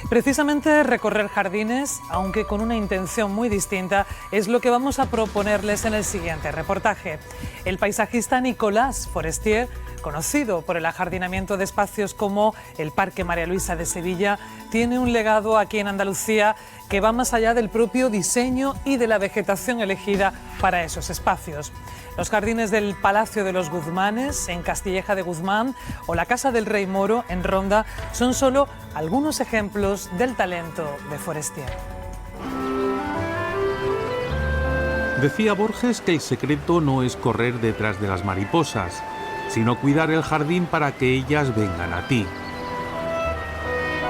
Precisamente recorrer jardines, aunque con una intención muy distinta, es lo que vamos a proponerles en el siguiente reportaje. El paisajista Nicolas Forestier, conocido por el ajardinamiento de espacios como el Parque María Luisa de Sevilla, tiene un legado aquí en Andalucía que va más allá del propio diseño y de la vegetación elegida para esos espacios. Los jardines del Palacio de los Guzmanes, en Castilleja de Guzmán, o la Casa del Rey Moro, en Ronda, son solo algunos ejemplos del talento de Forestier. Decía Borges que el secreto no es correr detrás de las mariposas, sino cuidar el jardín para que ellas vengan a ti.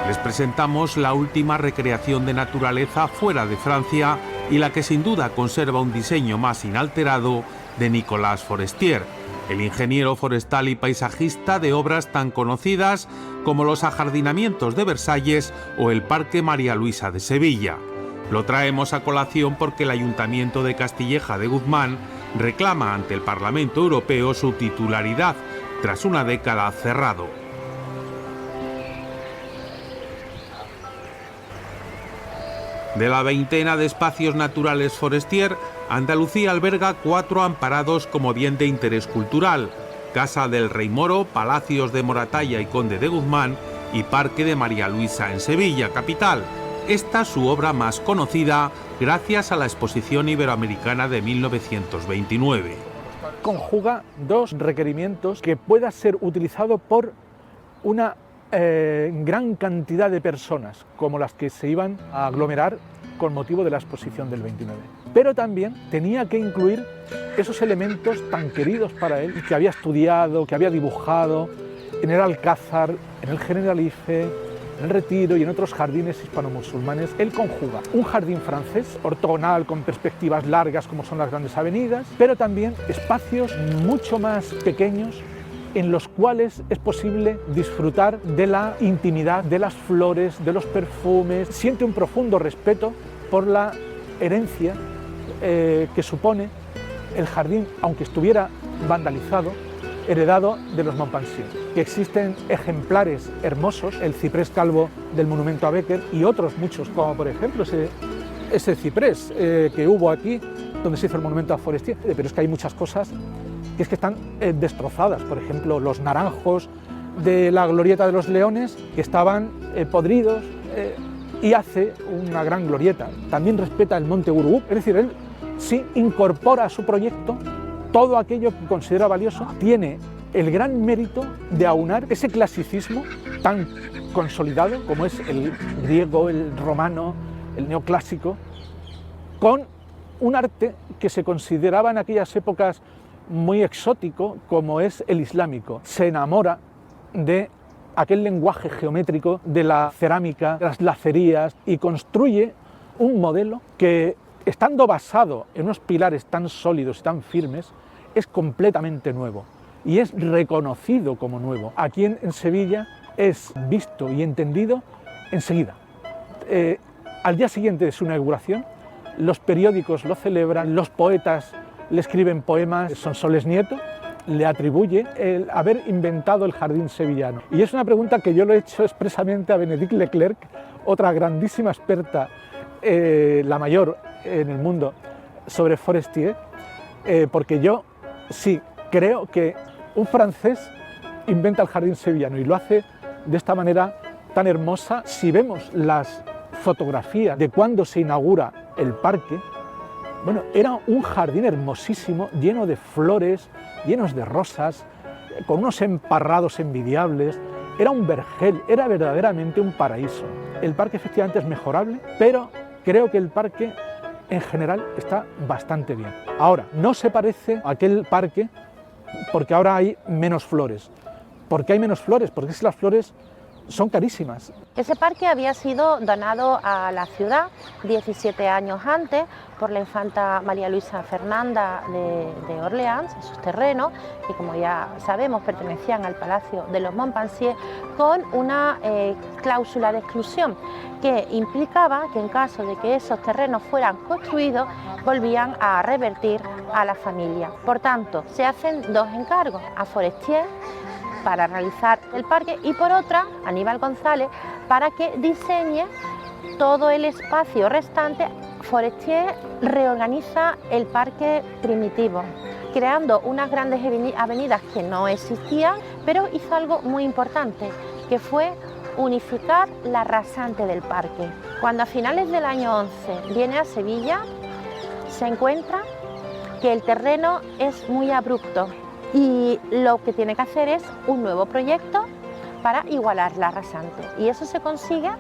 Les presentamos la última recreación de naturaleza fuera de Francia y la que sin duda conserva un diseño más inalterado de Nicolas Forestier, el ingeniero forestal y paisajista de obras tan conocidas como los ajardinamientos de Versalles o el Parque María Luisa de Sevilla. Lo traemos a colación porque el Ayuntamiento de Castilleja de Guzmán reclama ante el Parlamento Europeo su titularidad tras una década cerrado. De la veintena de espacios naturales Forestier, Andalucía alberga 4 amparados como bien de interés cultural: Casa del Rey Moro, Palacios de Moratalla y Conde de Guzmán y Parque de María Luisa en Sevilla, capital. Esta su obra más conocida gracias a la Exposición Iberoamericana de 1929. Conjuga dos requerimientos: que pueda ser utilizado por una gran cantidad de personas, como las que se iban a aglomerar con motivo de la exposición del 29. Pero también tenía que incluir esos elementos tan queridos para él, que había estudiado, que había dibujado en el Alcázar, en el Generalife, en el Retiro y en otros jardines hispano-musulmanes. Él conjuga un jardín francés, ortogonal, con perspectivas largas como son las grandes avenidas, pero también espacios mucho más pequeños en los cuales es posible disfrutar de la intimidad, de las flores, de los perfumes. Siente un profundo respeto por la herencia que supone el jardín, aunque estuviera vandalizado, heredado de los Montpensier. Que existen ejemplares hermosos, el ciprés calvo del monumento a Becker y otros muchos, como por ejemplo ese ciprés que hubo aquí, donde se hizo el monumento a Forestier. Pero es que hay muchas cosas que es que están destrozadas. Por ejemplo, los naranjos de la glorieta de los Leones, que estaban podridos, y hace una gran glorieta. También respeta el monte Urubú, es decir, él sí incorpora a su proyecto todo aquello que considera valioso. Tiene el gran mérito de aunar ese clasicismo tan consolidado como es el griego, el romano, el neoclásico, con un arte que se consideraba en aquellas épocas muy exótico, como es el islámico. Se enamora de aquel lenguaje geométrico de la cerámica, de las lacerías, y construye un modelo que, estando basado en unos pilares tan sólidos y tan firmes, es completamente nuevo y es reconocido como nuevo. Aquí en Sevilla es visto y entendido enseguida. Al día siguiente de su inauguración, los periódicos lo celebran, los poetas le escriben poemas. Sonsoles Nieto le atribuye el haber inventado el jardín sevillano. Y es una pregunta que yo lo he hecho expresamente a Benedict Leclerc, otra grandísima experta, la mayor en el mundo, sobre Forestier, porque yo sí creo que un francés inventa el jardín sevillano y lo hace de esta manera tan hermosa. Si vemos las fotografías de cuando se inaugura el parque, bueno, era un jardín hermosísimo, lleno de flores, llenos de rosas, con unos emparrados envidiables. Era un vergel, era verdaderamente un paraíso. El parque efectivamente es mejorable, pero creo que el parque en general está bastante bien. Ahora, no se parece a aquel parque porque ahora hay menos flores. ¿Por qué hay menos flores? Porque es que las flores son carísimas. Ese parque había sido donado a la ciudad 17 años antes por la infanta María Luisa Fernanda de Orleans, en sus terrenos, que como ya sabemos pertenecían al Palacio de los Montpensier, con una cláusula de exclusión que implicaba que en caso de que esos terrenos fueran construidos, volvían a revertir a la familia. Por tanto, se hacen dos encargos a Forestier para realizar el parque, y por otra, Aníbal González, para que diseñe todo el espacio restante. Forestier reorganiza el parque primitivo, creando unas grandes avenidas que no existían, pero hizo algo muy importante, que fue unificar la rasante del parque. Cuando a finales del año 11 viene a Sevilla, se encuentra que el terreno es muy abrupto y lo que tiene que hacer es un nuevo proyecto para igualar la rasante, y eso se consigue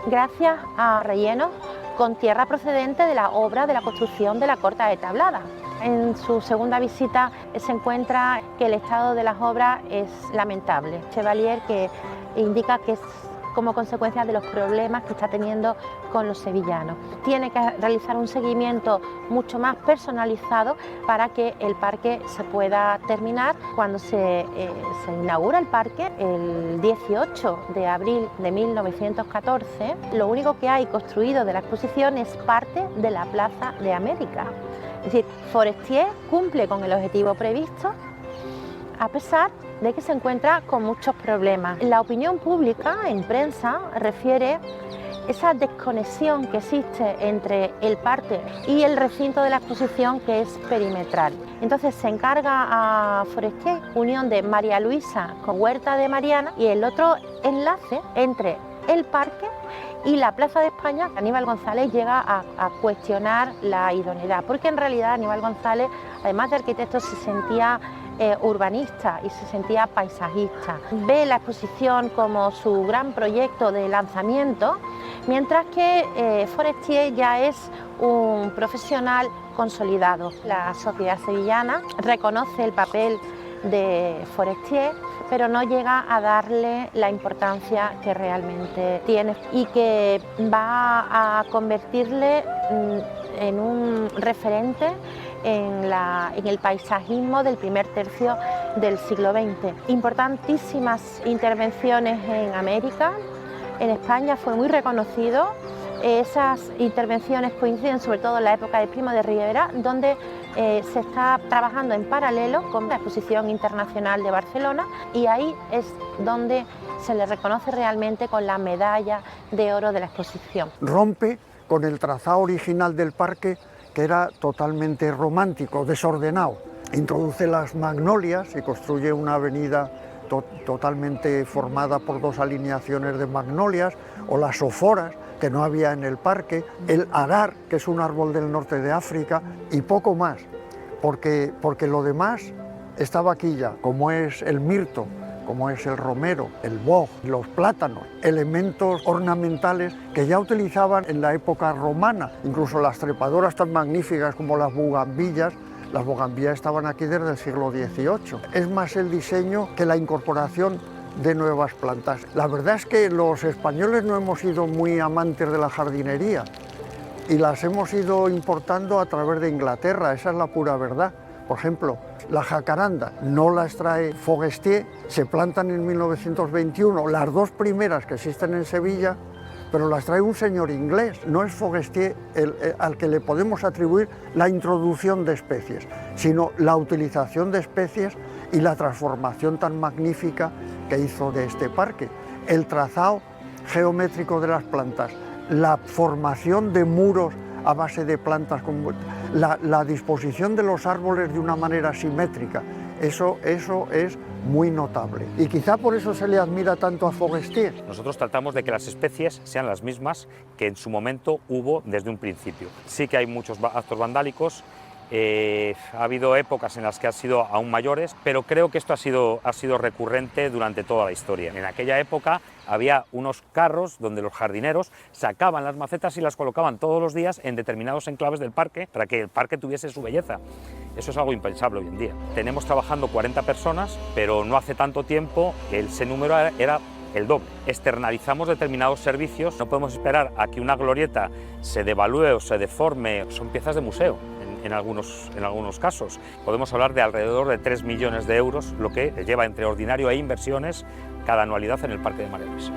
gracias a rellenos con tierra procedente de la obra de la construcción de la Corta de Tablada. En su segunda visita se encuentra que el estado de las obras es lamentable. Chevalier, que indica que es como consecuencia de los problemas que está teniendo con los sevillanos. Tiene que realizar un seguimiento mucho más personalizado para que el parque se pueda terminar. Cuando se inaugura el parque, el 18 de abril de 1914, lo único que hay construido de la exposición es parte de la Plaza de América. Es decir, Forestier cumple con el objetivo previsto, a pesar de que se encuentra con muchos problemas. La opinión pública en prensa refiere esa desconexión que existe entre el parque y el recinto de la exposición, que es perimetral. Entonces se encarga a Forestier unión de María Luisa con Huerta de Mariana, y el otro enlace entre el parque y la Plaza de España. Aníbal González llega a cuestionar la idoneidad, porque en realidad Aníbal González, además de arquitecto, se sentía urbanista y se sentía paisajista. Ve la exposición como su gran proyecto de lanzamiento, mientras que Forestier ya es un profesional consolidado. La sociedad sevillana reconoce el papel de Forestier, pero no llega a darle la importancia que realmente tiene, y que va a convertirle en un referente en el paisajismo del primer tercio del siglo XX. Importantísimas intervenciones en América. En España fue muy reconocido. Esas intervenciones coinciden sobre todo en la época de Primo de Rivera, donde se está trabajando en paralelo con la Exposición Internacional de Barcelona, y ahí es donde se le reconoce realmente con la medalla de oro de la exposición. Rompe con el trazado original del parque, que era totalmente romántico, desordenado. Introduce las magnolias y construye una avenida totalmente formada por dos alineaciones de magnolias, o las soforas, que no había en el parque, el agar, que es un árbol del norte de África, y poco más, porque lo demás estaba aquí ya, como es el mirto, como es el romero, el boj, los plátanos, elementos ornamentales que ya utilizaban en la época romana. Incluso las trepadoras tan magníficas como las bugambillas estaban aquí desde el siglo XVIII. Es más el diseño que la incorporación de nuevas plantas. La verdad es que los españoles no hemos sido muy amantes de la jardinería y las hemos ido importando a través de Inglaterra, esa es la pura verdad. Por ejemplo, la jacaranda no las trae Forestier, se plantan en 1921, las dos primeras que existen en Sevilla, pero las trae un señor inglés. No es Forestier al que le podemos atribuir la introducción de especies, sino la utilización de especies y la transformación tan magnífica que hizo de este parque. El trazado geométrico de las plantas, la formación de muros a base de plantas, la disposición de los árboles de una manera simétrica, eso es muy notable. Y quizá por eso se le admira tanto a Forestier. Nosotros tratamos de que las especies sean las mismas que en su momento hubo desde un principio. Sí que hay muchos actos vandálicos, ha habido épocas en las que han sido aún mayores, pero creo que esto ha sido recurrente durante toda la historia. En aquella época había unos carros donde los jardineros sacaban las macetas y las colocaban todos los días en determinados enclaves del parque para que el parque tuviese su belleza. Eso es algo impensable hoy en día. Tenemos trabajando 40 personas, pero no hace tanto tiempo ese número era el doble. Externalizamos determinados servicios, no podemos esperar a que una glorieta se devalúe o se deforme, son piezas de museo. En algunos casos. Podemos hablar de alrededor de 3 millones de euros, lo que lleva entre ordinario e inversiones cada anualidad en el Parque de María Luisa.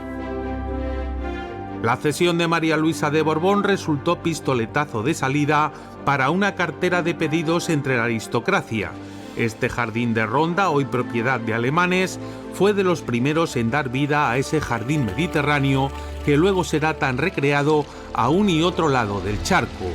La cesión de María Luisa de Borbón resultó pistoletazo de salida para una cartera de pedidos entre la aristocracia Este jardín de Ronda, hoy propiedad de alemanes, fue de los primeros en dar vida a ese jardín mediterráneo que luego será tan recreado a un y otro lado del charco.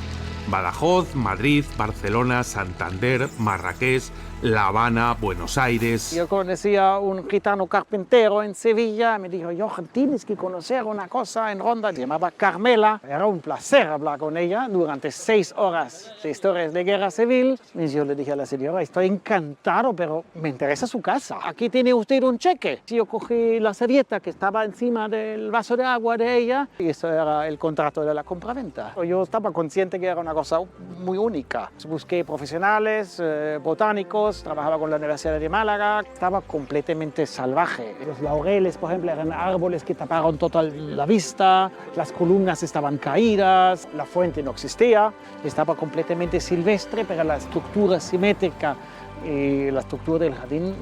Badajoz, Madrid, Barcelona, Santander, Marrakech, La Habana, Buenos Aires. Yo conocí a un gitano carpintero en Sevilla, me dijo, Jochen, tienes que conocer una cosa en Ronda, se llamaba Carmela. Era un placer hablar con ella durante 6 horas de historias de guerra civil. Y yo le dije a la señora, estoy encantado, pero me interesa su casa. Aquí tiene usted un cheque. Yo cogí la servilleta que estaba encima del vaso de agua de ella y eso era el contrato de la compraventa. Yo estaba consciente que era una cosa muy única. Busqué profesionales, botánicos, trabajaba con la Universidad de Málaga, estaba completamente salvaje. Los laureles, por ejemplo, eran árboles que taparon toda la vista, las columnas estaban caídas, la fuente no existía, estaba completamente silvestre, pero la estructura simétrica y la estructura del jardín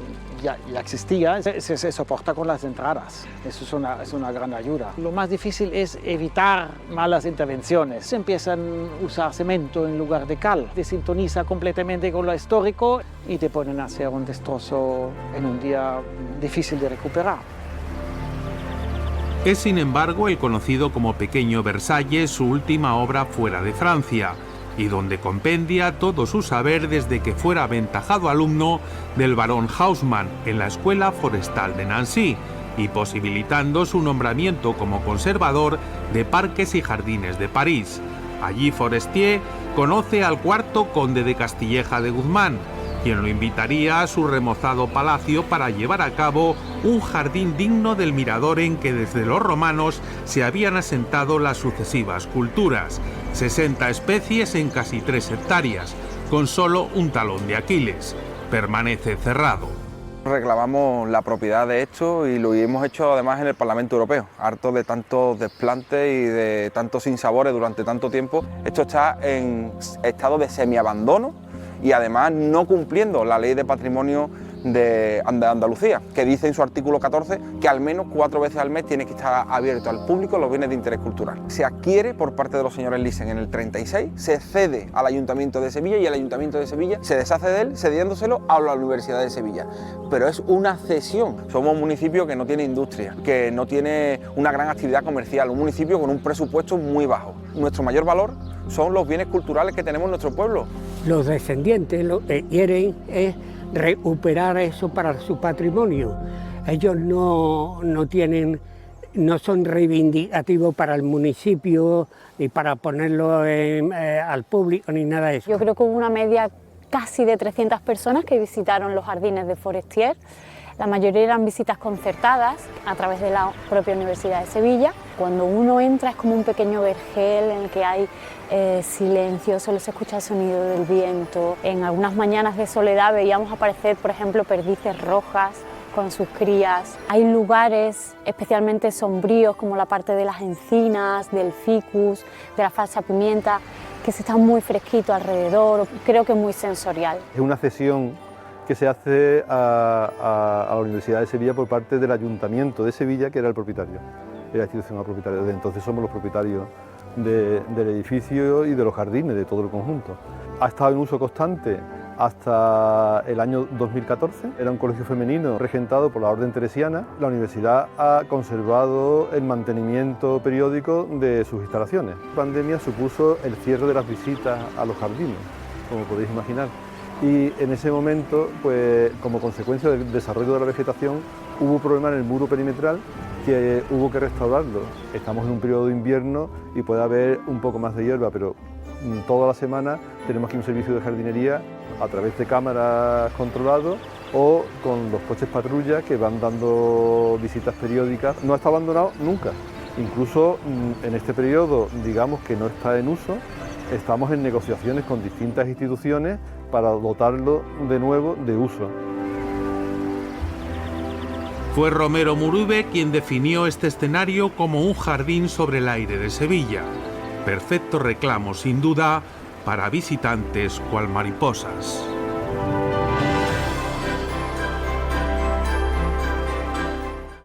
ya existía, se soporta con las entradas. Eso es una gran ayuda. Lo más difícil es evitar malas intervenciones. Se empiezan a usar cemento en lugar de cal, desintoniza completamente con lo histórico y te ponen a hacer un destrozo en un día difícil de recuperar. Es sin embargo el conocido como Pequeño Versalles su última obra fuera de Francia, y donde compendia todo su saber desde que fuera aventajado alumno del barón Haussmann en la Escuela Forestal de Nancy y posibilitando su nombramiento como conservador de parques y jardines de París. Allí Forestier conoce al 4º conde de Castilleja de Guzmán, quien lo invitaría a su remozado palacio para llevar a cabo un jardín digno del mirador en que desde los romanos se habían asentado las sucesivas culturas. 60 especies en casi 3 hectáreas, con solo un talón de Aquiles. Permanece cerrado. Reclamamos la propiedad de esto y lo hemos hecho además en el Parlamento Europeo, harto de tantos desplantes y de tantos sinsabores durante tanto tiempo. Esto está en estado de semiabandono y además no cumpliendo la Ley de Patrimonio de Andalucía, que dice en su artículo 14 que al menos 4 veces al mes tiene que estar abierto al público los bienes de interés cultural. Se adquiere por parte de los señores Lisen en el 36, se cede al Ayuntamiento de Sevilla y el Ayuntamiento de Sevilla se deshace de él cediéndoselo a la Universidad de Sevilla. Pero es una cesión. Somos un municipio que no tiene industria, que no tiene una gran actividad comercial, un municipio con un presupuesto muy bajo. Nuestro mayor valor son los bienes culturales que tenemos en nuestro pueblo. Los descendientes lo que quieren es recuperar eso para su patrimonio. Ellos no son reivindicativos para el municipio ni para ponerlo al público ni nada de eso. Yo creo que hubo una media casi de 300 personas que visitaron los jardines de Forestier. La mayoría eran visitas concertadas a través de la propia Universidad de Sevilla. Cuando uno entra es como un pequeño vergel en el que hay silencio, solo se escucha el sonido del viento. En algunas mañanas de soledad veíamos aparecer, por ejemplo, perdices rojas con sus crías. Hay lugares especialmente sombríos como la parte de las encinas, del ficus, de la falsa pimienta, que se está muy fresquito alrededor, creo que muy sensorial. Es una cesión que se hace a la Universidad de Sevilla por parte del Ayuntamiento de Sevilla, que era el propietario, era la institución propietaria. Desde entonces somos los propietarios del edificio y de los jardines, de todo el conjunto. Ha estado en uso constante hasta el año 2014, era un colegio femenino regentado por la Orden Teresiana. La universidad ha conservado el mantenimiento periódico de sus instalaciones. La pandemia supuso el cierre de las visitas a los jardines, como podéis imaginar. Y en ese momento, pues, como consecuencia del desarrollo de la vegetación, hubo problema en el muro perimetral que hubo que restaurarlo. Estamos en un periodo de invierno y puede haber un poco más de hierba, pero toda la semana tenemos aquí un servicio de jardinería a través de cámaras controlados o con los coches patrulla que van dando visitas periódicas. No está abandonado nunca. Incluso en este periodo, digamos que no está en uso, estamos en negociaciones con distintas instituciones para dotarlo de nuevo de uso. Fue Romero Murube quien definió este escenario como un jardín sobre el aire de Sevilla. Perfecto reclamo, sin duda, para visitantes cual mariposas.